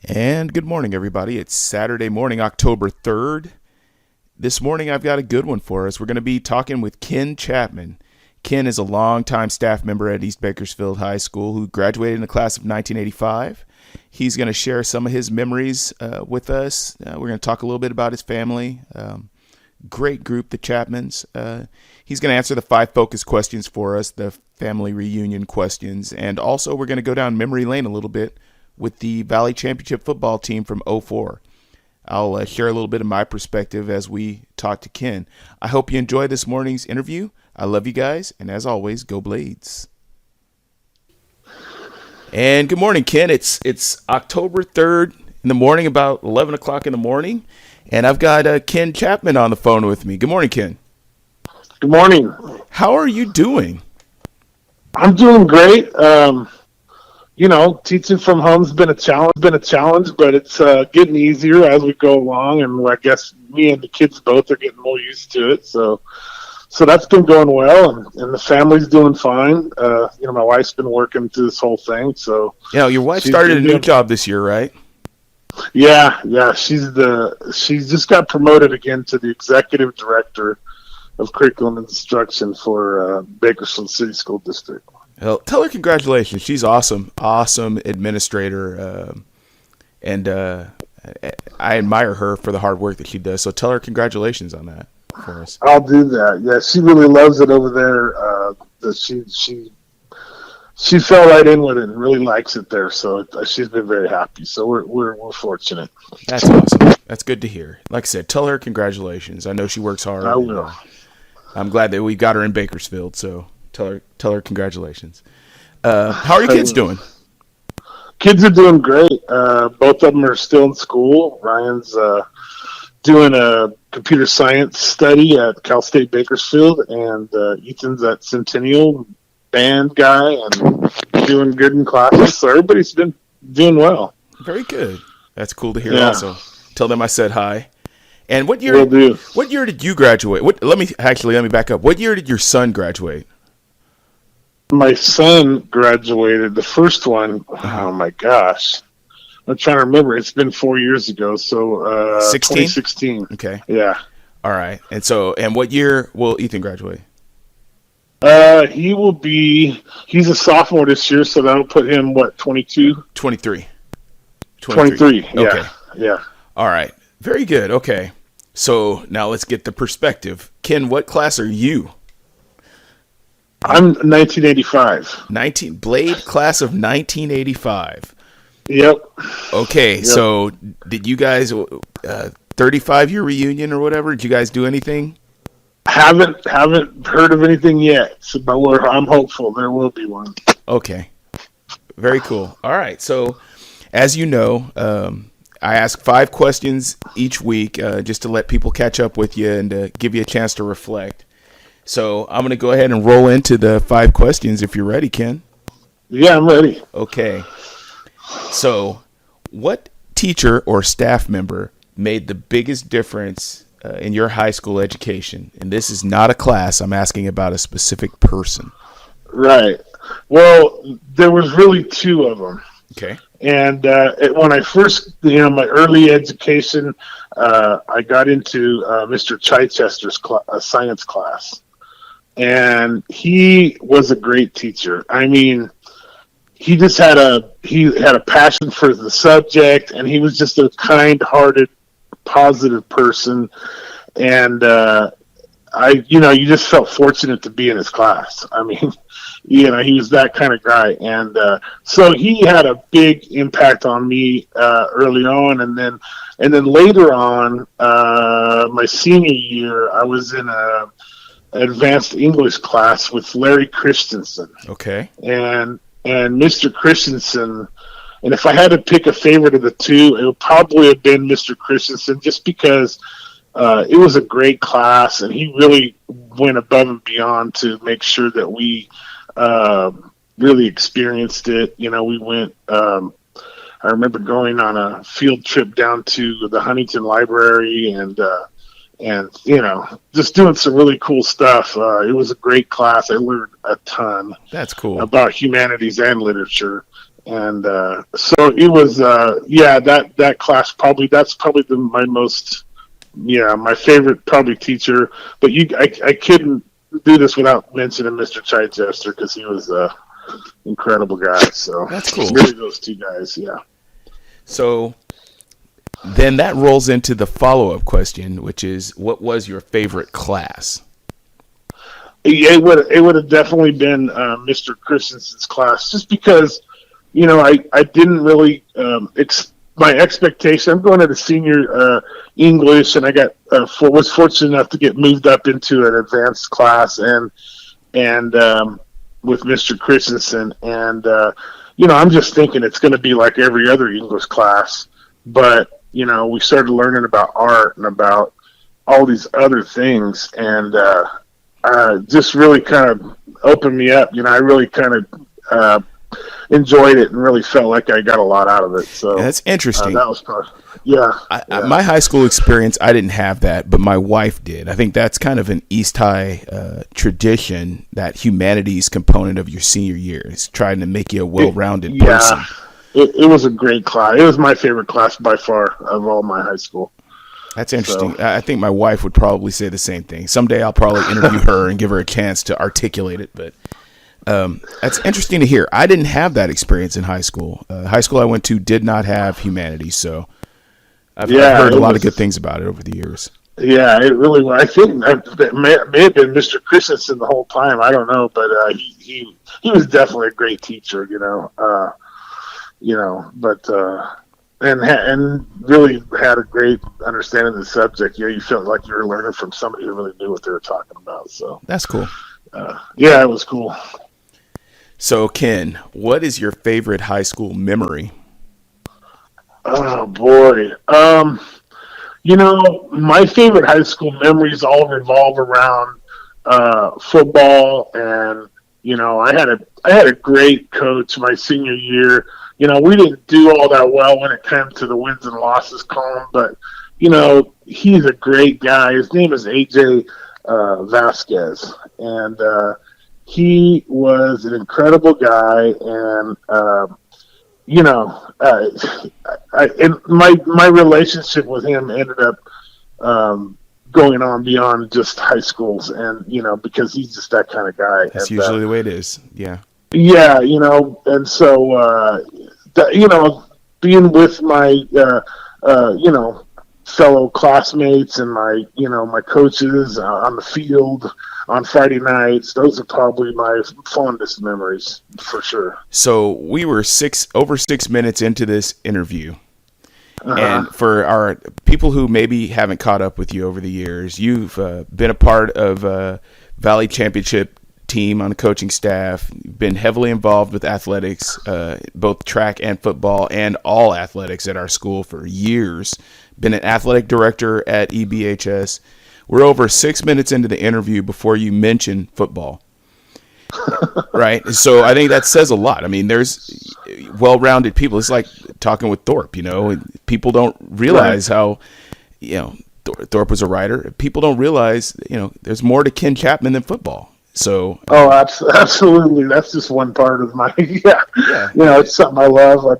And good morning, everybody. It's Saturday morning, October 3rd. This morning, I've got a good one for us. We're going to be talking with Ken Chapman. Ken is a longtime staff member at East Bakersfield High School who graduated in the class of 1985. He's going to share some of his memories with us. We're going to talk a little bit about his family. Great group, the Chapmans. He's going to answer the 5 focus questions for us, the family reunion questions. And also, we're going to go down memory lane a little bit with the Valley Championship football team from '04. I'll share a little bit of my perspective as we talk to Ken. I hope you enjoy this morning's interview. I love you guys, and as always, go Blades. And good morning, Ken. It's October 3rd in the morning, about 11 o'clock in the morning, and I've got Ken Chapman on the phone with me. Good morning, Ken. Good morning. How are you doing? I'm doing great. Teaching from home's been a challenge, but it's getting easier as we go along, and I guess me and the kids both are getting more used to it. So that's been going well, and the family's doing fine. My wife's been working through this whole thing. So your wife started a new job this year, right? Yeah. She's just got promoted again to the executive director of curriculum and instruction for Bakersfield City School District. Well, tell her congratulations. She's awesome administrator, and I admire her for the hard work that she does. So tell her congratulations on that for us. I'll do that. Yeah, she really loves it over there. She fell right in with it and really likes it there. So she's been very happy. So we're fortunate. That's awesome. That's good to hear. Like I said, tell her congratulations. I know she works hard. I will. I'm glad that we got her in Bakersfield. So tell her congratulations. How are your kids doing? Kids are doing great. Both of them are still in school. Ryan's doing a computer science study at Cal State Bakersfield, and Ethan's at Centennial band guy and doing good in classes. So everybody's been doing well. Very good. That's cool to hear. Yeah. Also, tell them I said hi. And what year? Will do. What year did you graduate? Let me back up. What year did your son graduate? My son graduated, the first one, oh my gosh. I'm trying to remember. It's been 4 years ago, so 2016. Okay. Yeah. All right. And what year will Ethan graduate? He's a sophomore this year, so that'll put him, 22? 23. 23, yeah. Okay. Yeah. All right. Very good. Okay. So now let's get the perspective. Ken, what class are you? I'm 1985. Blade class of 1985. Yep. Okay, yep. So did you guys 35-year reunion or whatever? Did you guys do anything? Haven't heard of anything yet, but I'm hopeful there will be one. Okay. Very cool. All right. So as you know, I ask 5 questions each week just to let people catch up with you and to give you a chance to reflect. So I'm going to go ahead and roll into the 5 questions if you're ready, Ken. Yeah, I'm ready. Okay. So what teacher or staff member made the biggest difference in your high school education? And this is not a class. I'm asking about a specific person. Right. Well, there was really 2 of them. Okay. And when I first, my early education, I got into Mr. Chichester's science class. And he was a great teacher. I mean, he just had a passion for the subject, and he was just a kind-hearted, positive person. And you just felt fortunate to be in his class. I mean, he was that kind of guy, and so he had a big impact on me early on, and then later on, my senior year, I was in a advanced English class with Larry Christensen. Okay. And Mr. Christensen, and if I had to pick a favorite of the 2, it would probably have been Mr. Christensen, just because it was a great class, and he really went above and beyond to make sure that we really experienced it. We went. I remember going on a field trip down to the Huntington Library and just doing some really cool stuff. It was a great class. I learned a ton. That's cool. About humanities and literature. And so it was, that class that's probably my favorite probably teacher. But I couldn't do this without mentioning Mr. Chichester because he was a incredible guy. So That's cool. Really, those two guys, yeah. So then that rolls into the follow-up question, which is, what was your favorite class? It would have definitely been Mr. Christensen's class, just because I didn't really my expectation. I'm going into senior English, and I was fortunate enough to get moved up into an advanced class, and with Mr. Christensen, and I'm just thinking it's going to be like every other English class, but we started learning about art and about all these other things, and just really kind of opened me up. I really kind of enjoyed it and really felt like I got a lot out of it. So yeah, that's interesting. That was probably, yeah. My high school experience, I didn't have that, but my wife did. I think that's kind of an East High tradition, that humanities component of your senior year is trying to make you a well-rounded person. It was a great class. It was my favorite class by far of all my high school. That's interesting. So, I think my wife would probably say the same thing. Someday I'll probably interview her and give her a chance to articulate it. But that's interesting to hear. I didn't have that experience in high school. High school I went to did not have humanities, so I've heard a lot of good things about it over the years. Yeah, it really was. I think it may have been Mr. Christensen the whole time. I don't know, but he was definitely a great teacher. And really had a great understanding of the subject. You felt like you were learning from somebody who really knew what they were talking about. So that's cool. It was cool. So, Ken, what is your favorite high school memory? Oh boy, my favorite high school memories all revolve around football, and I had a great coach my senior year. We didn't do all that well when it came to the wins and losses column, but, he's a great guy. His name is AJ Vasquez, and he was an incredible guy. And, my relationship with him ended up going on beyond just high schools, and, because he's just that kind of guy. That's usually the way it is, yeah. Yeah, and so, being with my, fellow classmates and my coaches on the field on Friday nights, those are probably my fondest memories for sure. So we were over 6 minutes into this interview. And for our people who maybe haven't caught up with you over the years, you've been a part of Valley Championship team on the coaching staff. You've been heavily involved with athletics, both track and football, and all athletics at our school for years. Been an athletic director at EBHS. We're over 6 minutes into the interview before you mention football. Right? So I think that says a lot. I mean, there's well-rounded people. It's like talking with Thorpe, people don't realize how, Thorpe was a writer. People don't realize, there's more to Ken Chapman than football. So absolutely, that's just one part of my it's something I love. I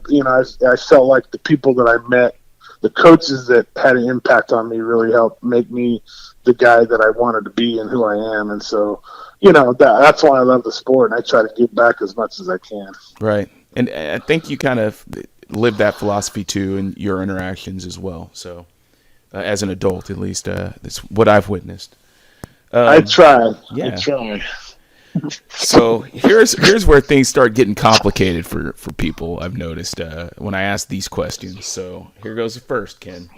felt like the people that I met, the coaches that had an impact on me, really helped make me the guy that I wanted to be and who I am. And so, that's why I love the sport, and I try to give back as much as I can. Right, and I think you kind of live that philosophy too in your interactions as well. So, as an adult, at least, that's what I've witnessed. I try. Yeah. I try. So here's where things start getting complicated for people, I've noticed, when I ask these questions. So here goes the first, Ken.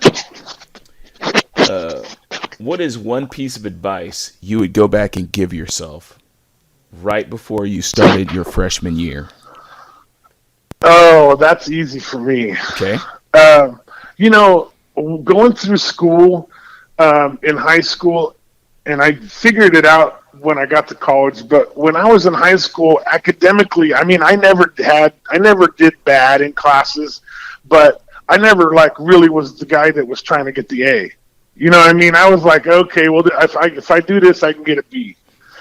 What is one piece of advice you would go back and give yourself right before you started your freshman year? Oh, that's easy for me. Okay. Going through school in high school, and I figured it out when I got to college, but when I was in high school, academically, I never did bad in classes, but I never really was the guy that was trying to get the A. You know what I mean? I was like, okay, well, if I do this, I can get a B.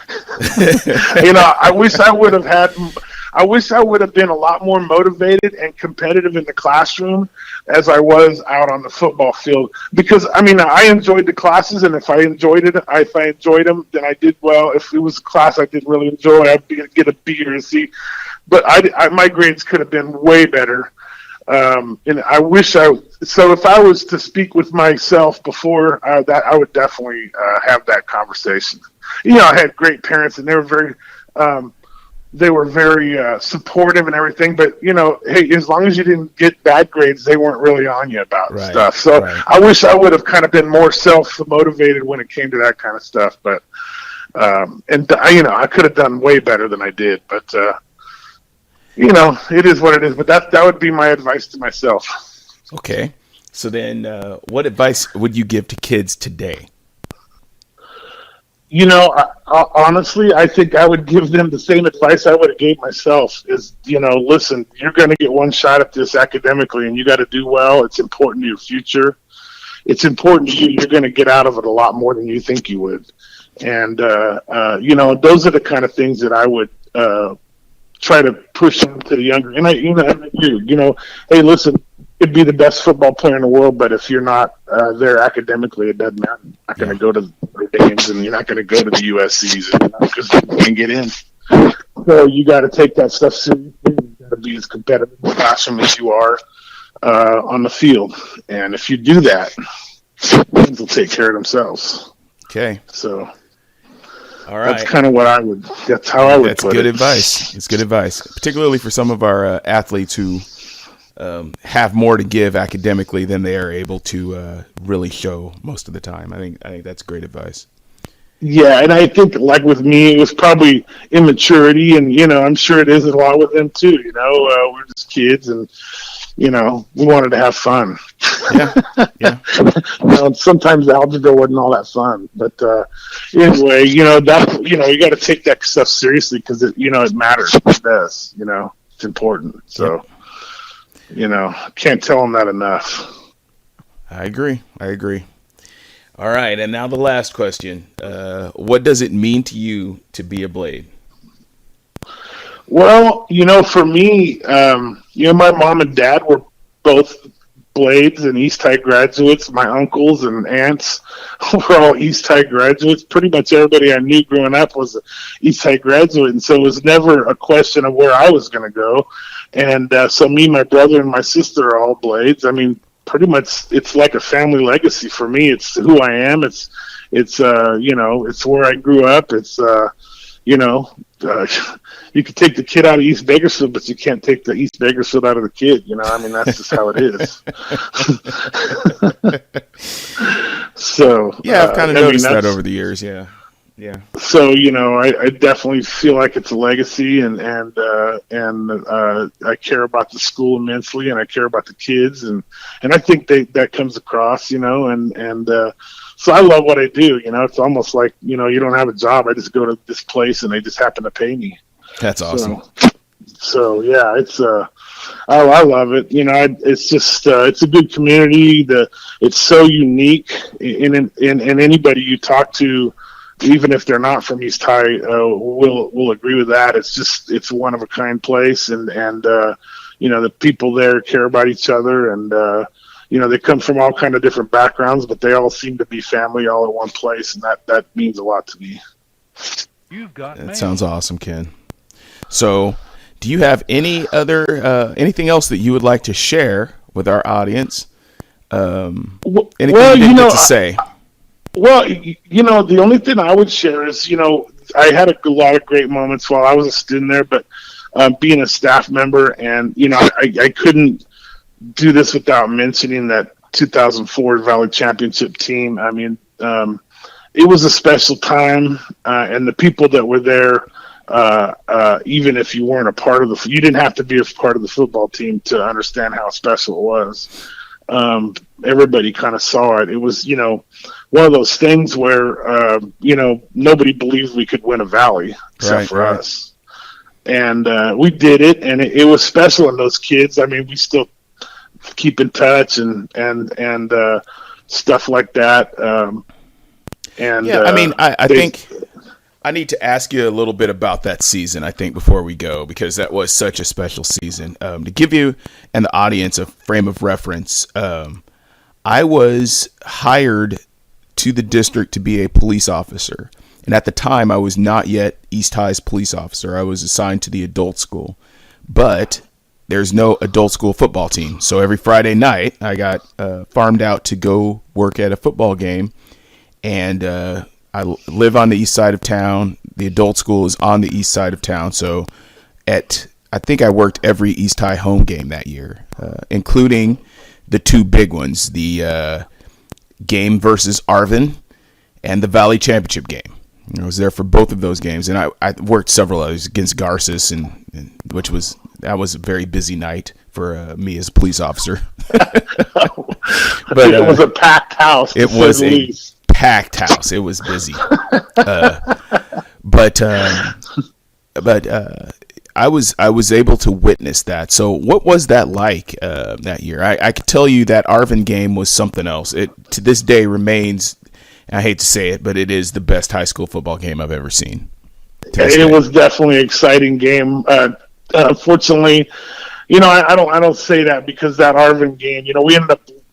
I wish I would have had I wish I would have been a lot more motivated and competitive in the classroom as I was out on the football field. Because I mean, I enjoyed the classes, and if I enjoyed them, then I did well. If it was a class I didn't really enjoy, I'd get a B or a C. But my grades could have been way better. And I wish so if I was to speak with myself before that, I would definitely have that conversation. I had great parents, and they were very supportive and everything. But hey, as long as you didn't get bad grades, they weren't really on you about stuff. So I wish I would have kind of been more self-motivated when it came to that kind of stuff. But I could have done way better than I did. But it is what it is. But that would be my advice to myself. Okay. So then, what advice would you give to kids today? Honestly, I think I would give them the same advice I would have gave myself is, listen, you're going to get one shot at this academically, and you got to do well. It's important to your future. It's important to you. You're going to get out of it a lot more than you think you would. And, those are the kind of things that I would try to push into the younger. And I agree, hey, listen, you'd be the best football player in the world, but if you're not there academically, it doesn't matter. You're not going to go to the games, and you're not going to go to the USCs because you can't get in. So you got to take that stuff seriously. You got to be as competitive in the classroom as you are on the field. And if you do that, things will take care of themselves. Okay. So all right. That's kind of what that's how I would That's put good it. advice. It's good advice, particularly for some of our athletes who have more to give academically than they are able to really show most of the time. I think that's great advice. Yeah, and I think like with me, it was probably immaturity, and I'm sure it is a lot with them too. We're just kids, and we wanted to have fun. Yeah. Sometimes algebra wasn't all that fun, but anyway, you got to take that stuff seriously because it matters. It does. It's important. So. Can't tell them that enough. I agree. All right, and now the last question. What does it mean to you to be a Blade? Well, for me, my mom and dad were both Blades and East High graduates. My uncles and aunts were all East High graduates. Pretty much everybody I knew growing up was an East High graduate, and so it was never a question of where I was going to go. And so me, my brother, and my sister are all Blades. I mean, pretty much it's like a family legacy for me. It's who I am. It's where I grew up. It's you could take the kid out of East Bakersfield, but you can't take the East Bakersfield out of the kid. That's just how it is. So yeah, I've kind of noticed that over the years. Yeah. So I definitely feel like it's a legacy, and I care about the school immensely, and I care about the kids, and I think that comes across, and so I love what I do. It's almost like you don't have a job. I just go to this place, and they just happen to pay me. That's awesome. So yeah, it's I love it. It's just it's a good community. It's so unique, in anybody you talk to, even if they're not from East High, will agree with that. It's one of a kind place, and the people there care about each other, and they come from all kind of different backgrounds, but they all seem to be family all in one place, and that means a lot to me. That sounds awesome, Ken. So, do you have any other anything else that you would like to share with our audience? Anything you didn't get to say? Well, the only thing I would share is, I had a lot of great moments while I was a student there, but being a staff member, and, I couldn't do this without mentioning that 2004 Valley Championship team. I mean, it was a special time, and the people that were there, even if you weren't you didn't have to be a part of the football team to understand how special it was. Everybody kind of saw it. It was, one of those things where, nobody believed we could win a Valley except for us. And we did it, and it was special. And those kids, I mean, we still keep in touch and stuff like that. I think I need to ask you a little bit about that season, I think, before we go, because that was such a special season. To give you and the audience a frame of reference, I was hired to the district to be a police officer. And at the time, I was not yet East High's police officer. I was assigned to the adult school. But there's no adult school football team. So every Friday night, I got farmed out to go work at a football game. And I live on the east side of town. The adult school is on the east side of town. So I think I worked every East High home game that year, including the two big ones, the game versus Arvin and the Valley Championship game. I was there for both of those games, and I worked several others against Garces, and that was a very busy night for me as a police officer. But it was a packed house. It was a packed house. It was busy, but I was able to witness that. So what was that like that year? I could tell you that Arvin game was something else. It to this day remains. I hate to say it, but it is the best high school football game I've ever seen. It was definitely an exciting game. Unfortunately, I don't say that because that Arvin game,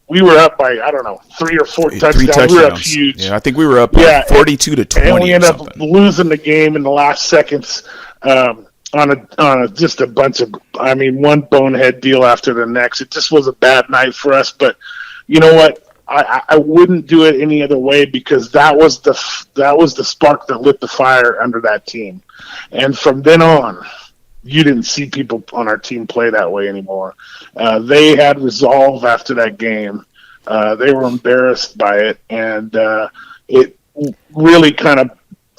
we were up by, I don't know, 3 or 4 touchdowns. 3 touchdowns. We were up huge. Yeah, I think we were up 42 to 20. And we ended up losing the game in the last seconds on just a bunch of, one bonehead deal after the next. It just was a bad night for us. But you know what? I wouldn't do it any other way because that was the spark that lit the fire under that team. And from then on, you didn't see people on our team play that way anymore. They had resolve after that game. They were embarrassed by it, and it really kind of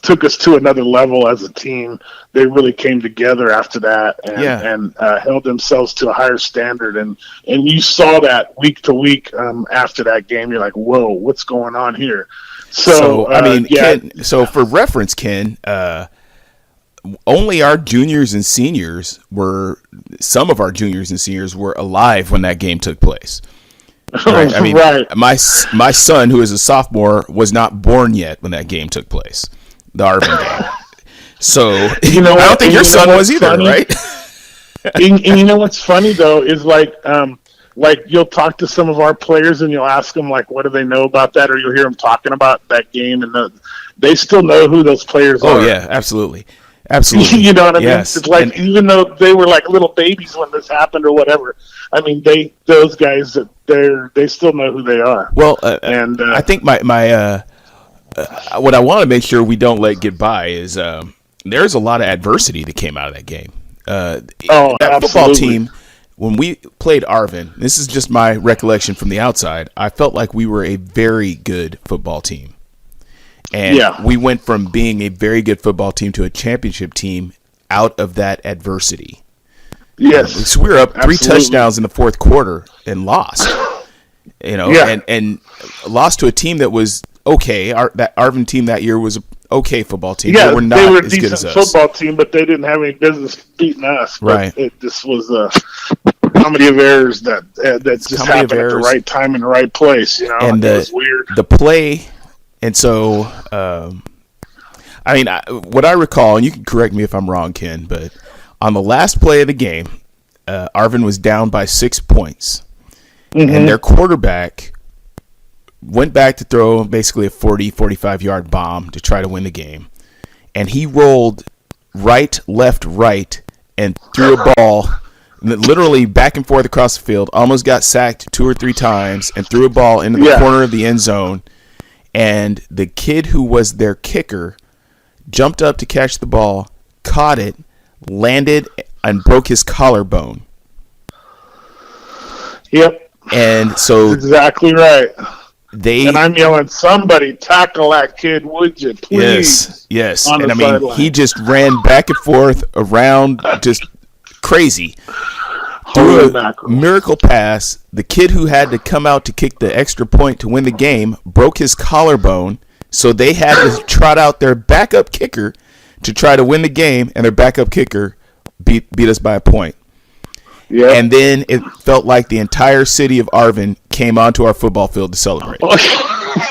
took us to another level as a team. They really came together after that and held themselves to a higher standard. And you saw that week to week after that game. You're like, whoa, what's going on here? Ken, so for reference, Ken, only our juniors and seniors some of our juniors and seniors were alive when that game took place. Right? Right. My son, who is a sophomore, was not born yet when that game took place. The Arvin game. So I don't think your son was either, funny? Right? and you know what's funny though is like you'll talk to some of our players and you'll ask them like, what do they know about that, or you'll hear them talking about that game, and they still know who those players are. Oh yeah, absolutely. You know what I mean? Yes. It's like even though they were like little babies when this happened or whatever. Those guys they still know who they are. Well, and I think my what I want to make sure we don't let get by is there's a lot of adversity that came out of that game. That absolutely. Football team, when we played Arvin, this is just my recollection from the outside, I felt like we were a very good football team. And we went from being a very good football team to a championship team out of that adversity. Yes. So we were up 3 touchdowns in the fourth quarter and lost. And lost to a team that was okay. That Arvin team that year was an okay football team. Yeah, they were not they were as good as us. Football team, but they didn't have any business beating us. Right. It just was a comedy of errers that just happened at the right time in the right place. And it was weird. The play, and so what I recall, and you can correct me if I'm wrong, Ken, but on the last play of the game, Arvin was down by 6 points. Mm-hmm. And their quarterback went back to throw basically a 45-yard bomb to try to win the game. And he rolled right, left, right, and threw a ball literally back and forth across the field, almost got sacked 2 or 3 times, and threw a ball into the corner of the end zone. And the kid who was their kicker jumped up to catch the ball, caught it, landed, and broke his collarbone. Yep. And so that's exactly right. And I'm yelling, somebody tackle that kid, would you, please? Yes. And he just ran back and forth around, just crazy. Threw a miracle pass. The kid who had to come out to kick the extra point to win the game broke his collarbone, so they had to trot out their backup kicker to try to win the game, and their backup kicker beat us by a point. Yep. And then it felt like the entire city of Arvin came onto our football field to celebrate.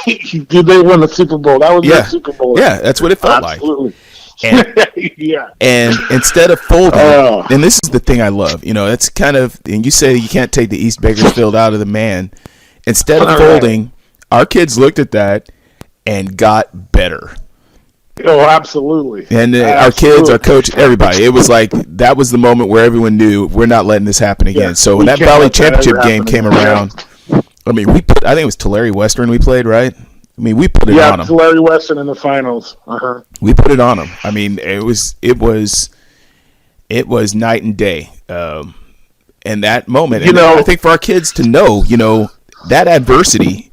Did they win the Super Bowl? That was the Super Bowl. Yeah, that's what it felt like. And Yeah. and instead of folding, Oh, and this is the thing I love, it's kind of, and you say you can't take the East Bakersfield out of the man. Instead of all folding, right. our kids looked at that and got better. Oh, absolutely. And our kids, our Absolutely. coach, everybody, it was like that was the moment where everyone knew we're not letting this happen Yeah. again. So when We that can't Valley let that ever Championship game happen came again. Yeah. around, I mean, I think it was Tulare Western we played, right? I mean, we put it Yeah, on them. Larry Weston in the finals. Uh-huh. We put it on them. I mean, it was night and day. And that moment, You and I know, think for our kids to know, that adversity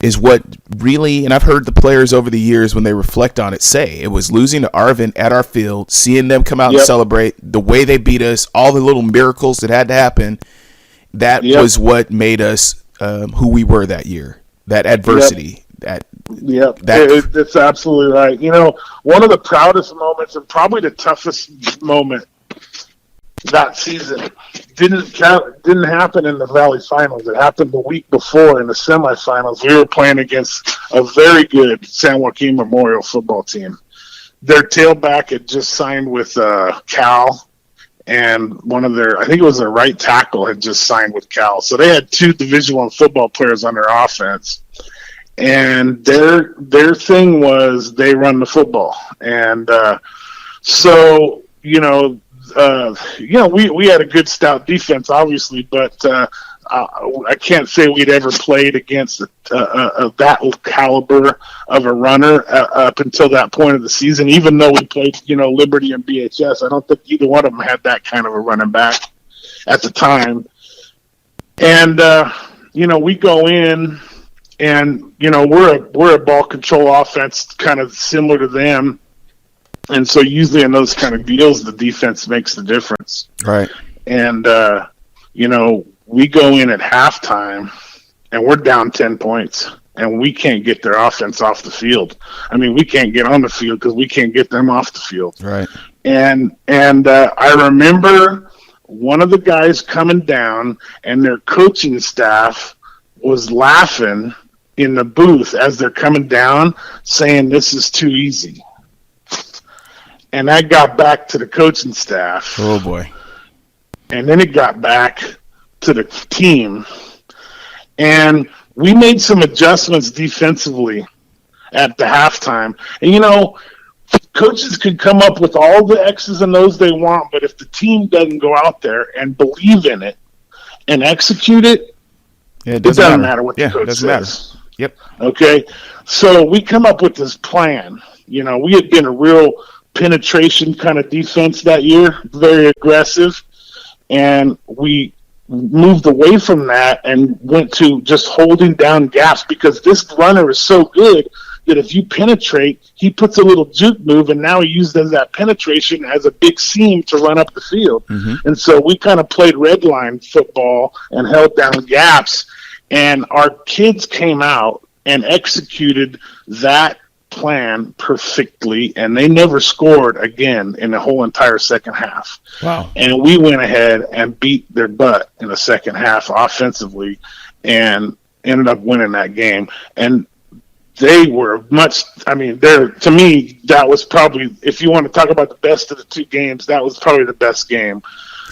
is what really, and I've heard the players over the years when they reflect on it say, it was losing to Arvin at our field, seeing them come out and yep, celebrate, the way they beat us, all the little miracles that had to happen. That yep, was what made us who we were that year. That yep, adversity, yep. that It's absolutely right. One of the proudest moments and probably the toughest moment that season didn't happen in the Valley Finals. It happened the week before in the semifinals. We were playing against a very good San Joaquin Memorial football team. Their tailback had just signed with Cal, and I think it was their right tackle had just signed with Cal. So they had two Division I football players on their offense, and their thing was they run the football, and so we had a good stout defense, obviously, but I can't say we'd ever played against that caliber of a runner up until that point of the season. Even though we played, Liberty and BHS, I don't think either one of them had that kind of a running back at the time. And we go in, and we're a ball control offense, kind of similar to them. And so usually in those kind of deals, the defense makes the difference. right. And, we go in at halftime and we're down 10 points and we can't get their offense off the field. I mean, we can't get on the field because we can't get them off the field. Right. And I remember one of the guys coming down and their coaching staff was laughing in the booth as they're coming down saying, "This is too easy." And that got back to the coaching staff. Oh boy. And then it got back to the team. And we made some adjustments defensively at the halftime. And, coaches could come up with all the X's and O's they want, but if the team doesn't go out there and believe in it and execute it, Yeah, it doesn't matter what the coach doesn't says. matter. Yep. Okay? So we come up with this plan. We had been a real penetration kind of defense that year, very aggressive, and we moved away from that and went to just holding down gaps because this runner is so good that if you penetrate, he puts a little juke move, and now he uses that penetration as a big seam to run up the field. Mm-hmm. And so we kind of played red line football and held down gaps, and our kids came out and executed that plan perfectly, and they never scored again in the whole entire second half. Wow. And we went ahead and beat their butt in the second half offensively and ended up winning that game. And they were to me, that was probably, if you want to talk about the best of the two games, that was probably the best game.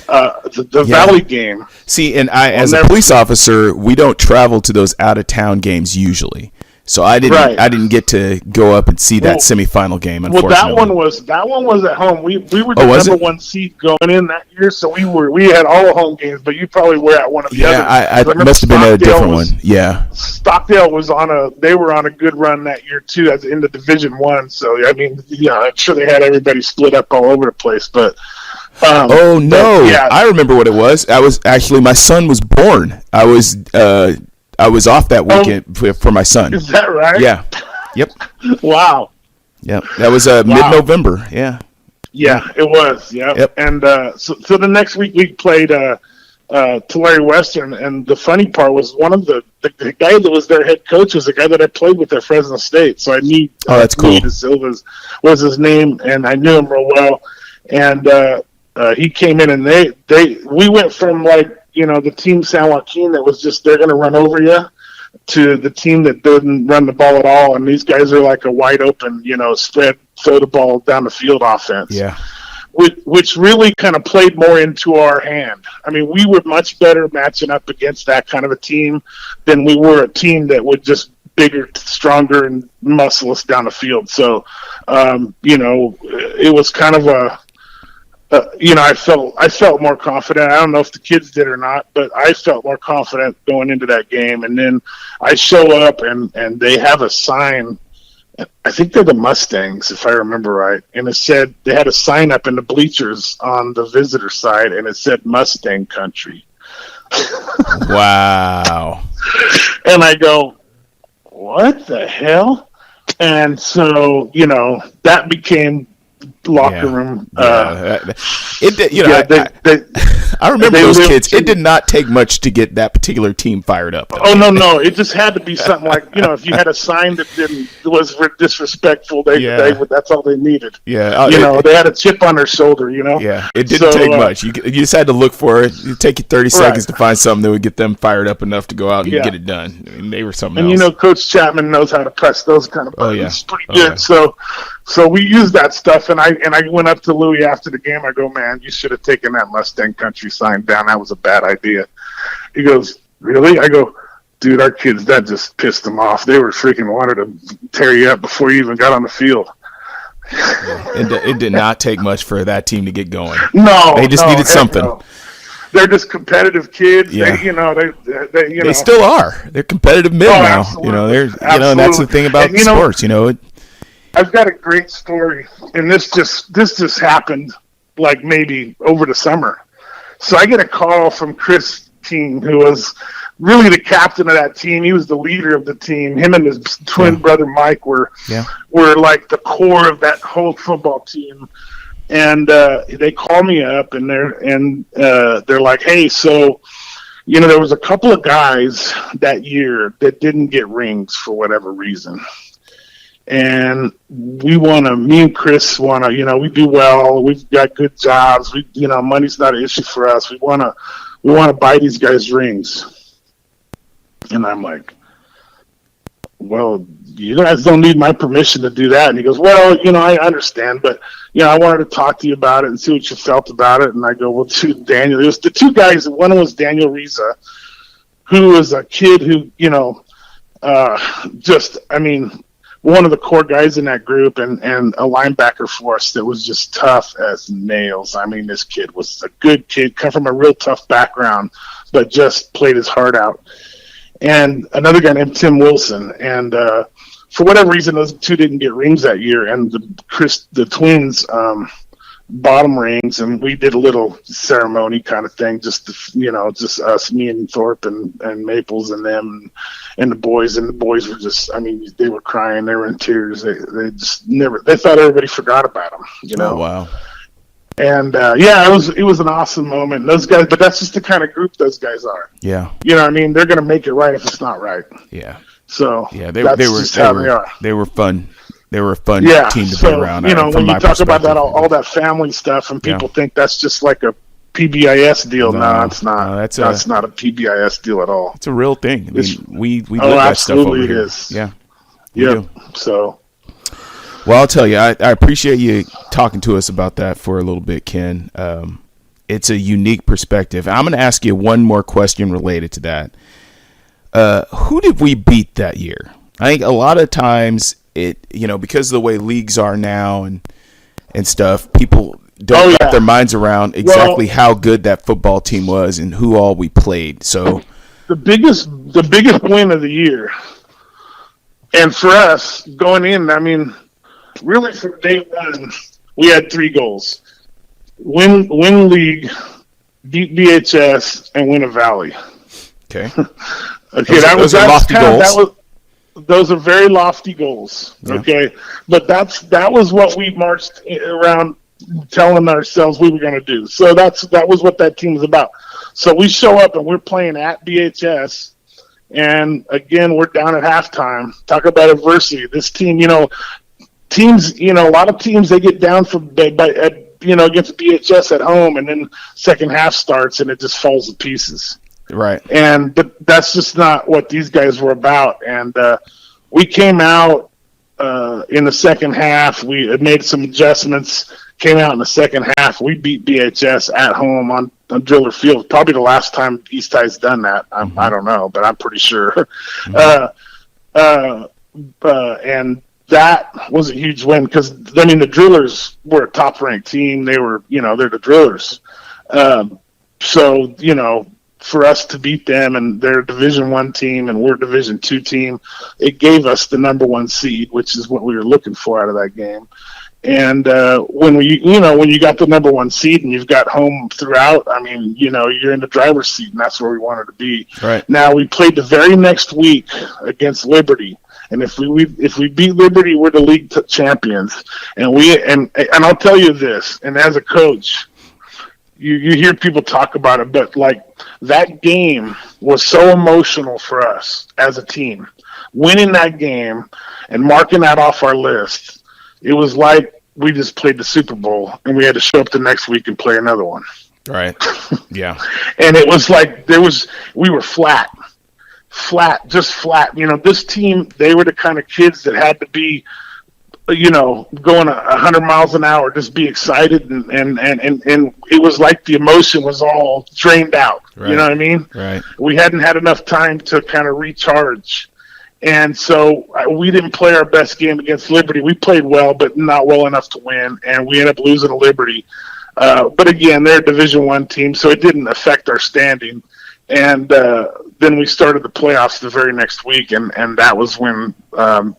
The Valley game. See, and as a police officer, we don't travel to those out-of-town games usually. So I didn't get to go up and see that semifinal game. Unfortunately, that one was at home. We were the number one seed going in that year, so we had all the home games. But you probably were at one of the others. I must have been a different one. Yeah, Stockdale was they were on a good run that year too, as in the Division I. So I'm sure they had everybody split up all over the place. But I remember what it was. I was actually, my son was born. I was off that weekend for my son. Is that right? Yeah. Yep. Wow. Yep. That was mid-November. Yeah. Yeah, it was. Yep. And so the next week we played Tulare Western, and the funny part was one of the guy that was their head coach was the guy that I played with at Fresno State. So I knew that's cool. De Silva was his name, and I knew him real well. And he came in, and we went from the team San Joaquin that was just they're going to run over you to the team that didn't run the ball at all, and these guys are like a wide open, spread, throw the ball down the field offense. Yeah. Which really kind of played more into our hand. I mean, we were much better matching up against that kind of a team than we were a team that would just bigger, stronger, and muscleless down the field. So, it was kind of I felt more confident. I don't know if the kids did or not, but I felt more confident going into that game. And then I show up and they have a sign. I think they're the Mustangs, if I remember right. And it said they had a sign up in the bleachers on the visitor side, and it said Mustang Country. Wow. And I go, what the hell? And so, that became locker room. I remember those kids. It did not take much to get that particular team fired up, though. Oh, no. It just had to be something like, if you had a sign that was disrespectful, that's all they needed. Yeah. They had a chip on their shoulder, Yeah, it didn't take much. You just had to look for it. It'd take you 30 seconds to find something that would get them fired up enough to go out and get it done. I mean, they were something else. And, Coach Chapman knows how to press those kind of buttons pretty good. Yeah. So we used that stuff, and I went up to Louis after the game. I go, man, you should have taken that Mustang Country sign down. That was a bad idea. He goes, really? I go, dude, our kids, that just pissed them off. They were freaking wanted to tear you up before you even got on the field. It did not take much for that team to get going. No, they just needed something. No. They're just competitive kids. Yeah. They still are. They're competitive mid now. Absolutely. And that's the thing about sports. I've got a great story, and this just happened like maybe over the summer. So I get a call from Chris King, who was really the captain of that team. He was the leader of the team. Him and his twin brother Mike were like the core of that whole football team. And they call me up, and they're like, "Hey, so there was a couple of guys that year that didn't get rings for whatever reason." And me and Chris want to, we do well. We've got good jobs. Money's not an issue for us. We want to buy these guys rings. And I'm like, well, you guys don't need my permission to do that. And he goes, well, I understand, but, I wanted to talk to you about it and see what you felt about it. And I go, well, Daniel, it was the two guys. One was Daniel Reza, who was a kid who, one of the core guys in that group and a linebacker for us that was just tough as nails. I mean, this kid was a good kid, come from a real tough background, but just played his heart out. And another guy named Tim Wilson. And for whatever reason, those two didn't get rings that year. And the twins bottom rings, and we did a little ceremony kind of thing, just us, me and Thorpe and Maples and them and the boys. And the boys were just, they were crying, they were in tears. They thought everybody forgot about them, Oh, wow. And it was an awesome moment. Those guys, but that's just the kind of group those guys are. Yeah. They're going to make it right if it's not right. Yeah. So they were fun. They were a fun team to be around. When you talk about that, all that family stuff, and people think that's just like a PBIS deal. No, it's not. That's not a PBIS deal at all. It's a real thing. We live that stuff over here. It is. Yeah. Yeah. So. Well, I'll tell you, I appreciate you talking to us about that for a little bit, Ken. It's a unique perspective. I'm going to ask you one more question related to that. Who did we beat that year? I think a lot of times because of the way leagues are now and stuff, people don't wrap their minds around exactly how good that football team was and who all we played. So the biggest win of the year, and for us going in, really from day one, we had 3 goals: win league, beat BHS, and win a Valley. Okay. Those are lofty goals. Those are very lofty goals. Yeah. Okay, but that was what we marched around telling ourselves we were going to do. So that was what that team was about. So we show up and we're playing at BHS, and again we're down at halftime. Talk about adversity. This team, teams, a lot of teams, they get down against BHS at home, and then second half starts and it just falls to pieces. Right. And that's just not what these guys were about. And we came out in the second half. We had made some adjustments. Came out in the second half. We beat BHS at home on Driller Field. Probably the last time East High's done that. I don't know, but I'm pretty sure. And that was a huge win because, I mean, the Drillers were a top-ranked team. They were, they're the Drillers. So, for us to beat them, and they're a Division I team and we're a Division II team, it gave us the number one seed, which is what we were looking for out of that game. And when you got the number one seed and you've got home throughout, I mean, you're in the driver's seat, and that's where we wanted to be. Right. Now we played the very next week against Liberty, and if we beat Liberty, we're the league champions. And I'll tell you this, and as a coach, you hear people talk about it, but like that game was so emotional for us as a team. Winning that game and marking that off our list, it was like we just played the Super Bowl and we had to show up the next week and play another one. Right. Yeah. And it was like we were flat. This team, they were the kind of kids that had to be, going 100 miles an hour, just be excited. And it was like the emotion was all drained out. Right. You know what I mean? Right. We hadn't had enough time to kind of recharge. And so we didn't play our best game against Liberty. We played well, but not well enough to win. And we ended up losing to Liberty. But again, they're a Division I team, so it didn't affect our standing. And then we started the playoffs the very next week, and that was when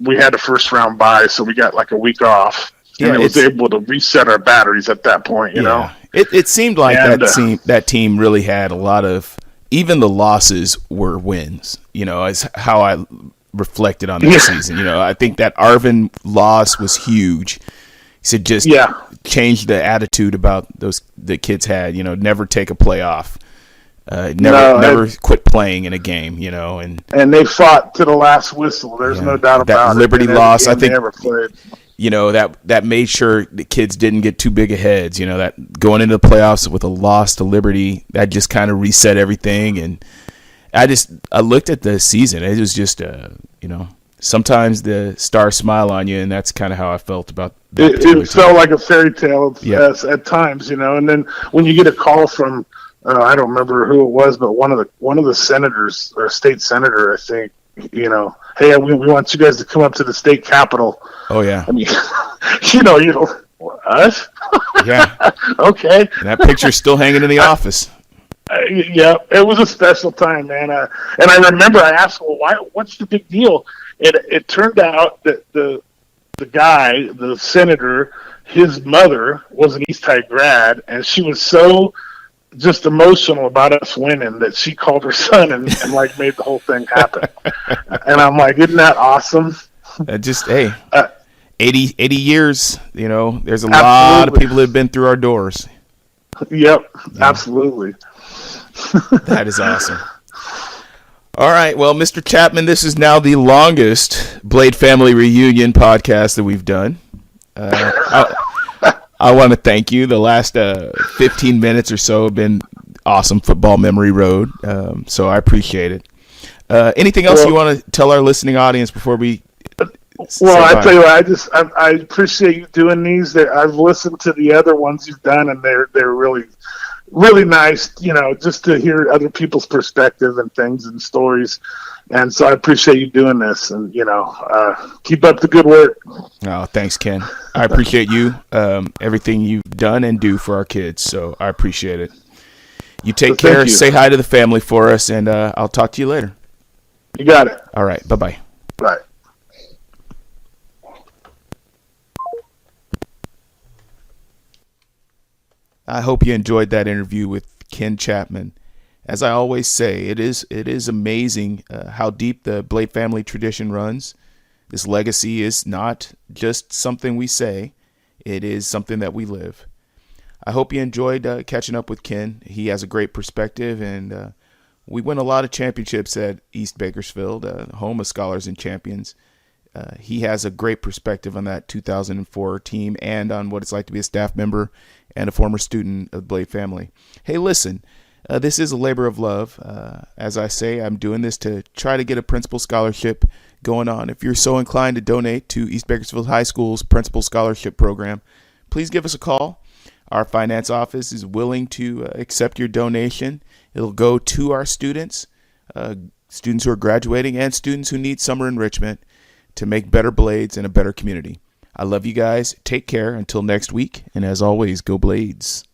we had a first-round bye, so we got like a week off. And it was able to reset our batteries at that point, you know. It seemed like that team really had a lot of – even the losses were wins, is how I reflected on that season. I think that Arvin loss was huge. So just changed the attitude about the kids had, never take a playoff. Never quit playing in a game, and they fought to the last whistle. There's no doubt about that Liberty loss. I think ever played. That made sure the kids didn't get too big of heads. That going into the playoffs with a loss to Liberty, that just kind of reset everything. And I looked at the season. It was just sometimes the stars smile on you, and that's kind of how I felt about that. It felt like a fairy tale at times, And then when you get a call from I don't remember who it was, but one of the senators or state senator, I think, hey, we want you guys to come up to the state capitol. Oh yeah. I mean, us? Yeah. Okay. And that picture's still hanging in the office. Yeah, it was a special time, man. And I remember I asked, well, what's the big deal? It turned out that the guy, the senator, his mother was an East High grad, and she was so just emotional about us winning that she called her son and like made the whole thing happen. And I'm like, isn't that awesome? 80 years, there's a lot of people that have been through our doors. Yep, absolutely. That is awesome. All right, well, Mr. Chapman, this is now the longest Blade Family Reunion podcast that we've done. I want to thank you. The last 15 minutes or so have been awesome football memory road, so I appreciate it. Anything else you want to tell our listening audience before we I tell you what, I appreciate you doing these. I've listened to the other ones you've done, and they're really, really nice, just to hear other people's perspective and things and stories. And so I appreciate you doing this, and, keep up the good work. Oh, thanks, Ken. I appreciate you, everything you've done and do for our kids, so I appreciate it. You take care. Say hi to the family for us, and I'll talk to you later. You got it. All right. Bye-bye. Bye. I hope you enjoyed that interview with Ken Chapman. As I always say, it is amazing how deep the Blade family tradition runs. This legacy is not just something we say. It is something that we live. I hope you enjoyed catching up with Ken. He has a great perspective, and we win a lot of championships at East Bakersfield, home of Scholars and Champions. He has a great perspective on that 2004 team and on what it's like to be a staff member and a former student of the Blade family. Hey, listen, This is a labor of love. As I say, I'm doing this to try to get a principal scholarship going on. If you're so inclined to donate to East Bakersfield High School's Principal Scholarship Program, please give us a call. Our finance office is willing to accept your donation. It'll go to our students, students who are graduating and students who need summer enrichment to make better blades and a better community. I love you guys. Take care until next week. And as always, go Blades.